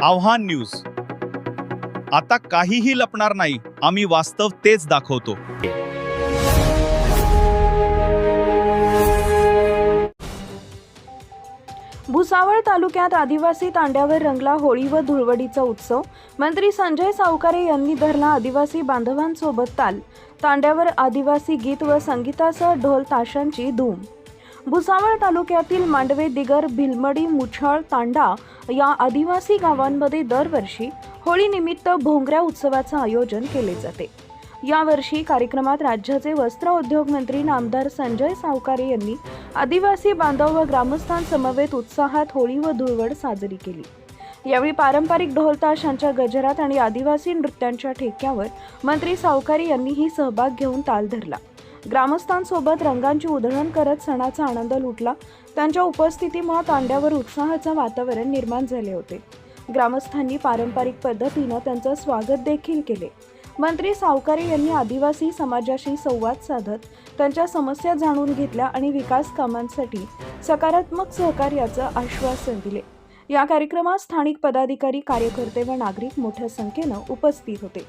आव्हान न्यूज. आता काहीही लपणार नाही, आम्ही वास्तव तेच दाखवतो. भुसावळ तालुक्यात आदिवासी तांड्यावर रंगला होळी व धुळवडीचा उत्सव. मंत्री संजय सावकारे यांनी धरला आदिवासी बांधवांसोबत ताल. तांड्यावर आदिवासी गीत व संगीतासह ढोल ताशांची धूम. भुसावळ तालुक्यातील मांडवे, दिगर, भिलमडी, मुछाळ, तांडा या आदिवासी गावांमध्ये दरवर्षी होळीनिमित्त भोंगऱ्या उत्सवाचं आयोजन केले जाते. यावर्षी कार्यक्रमात राज्याचे वस्त्र उद्योग मंत्री नामदार संजय सावकारे यांनी आदिवासी बांधव व ग्रामस्थांसमवेत उत्साहात होळी व धुळवड साजरी केली. यावेळी पारंपरिक ढोल ताशांच्या गजरात आणि आदिवासी नृत्यांच्या ठेक्यावर मंत्री सावकारे यांनीही सहभाग घेऊन ताल धरला. ग्रामस्थांसोबत रंगांची उधळण करत सणाचा आनंद लुटला. त्यांच्या उपस्थितीमुळे तांड्यावर उत्साहाचं वातावरण निर्माण झाले होते. ग्रामस्थांनी पारंपरिक पद्धतीनं त्यांचं स्वागत देखील केले. मंत्री सावकारे यांनी आदिवासी समाजाशी संवाद साधत त्यांच्या समस्या जाणून घेतल्या आणि विकास कामांसाठी सकारात्मक सहकार्याचं आश्वासन दिले. या कार्यक्रमात स्थानिक पदाधिकारी, कार्यकर्ते व नागरिक मोठ्या संख्येनं उपस्थित होते.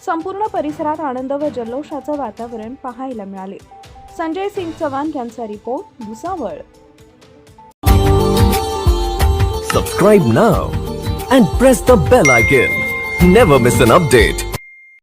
संपूर्ण परिसरात आनंद व जल्लोषाचं वातावरण पाहायला मिळाले. संजय सिंग चव्हाण यांचा report, Bhusawal. Subscribe now and press the bell icon. Never miss an update.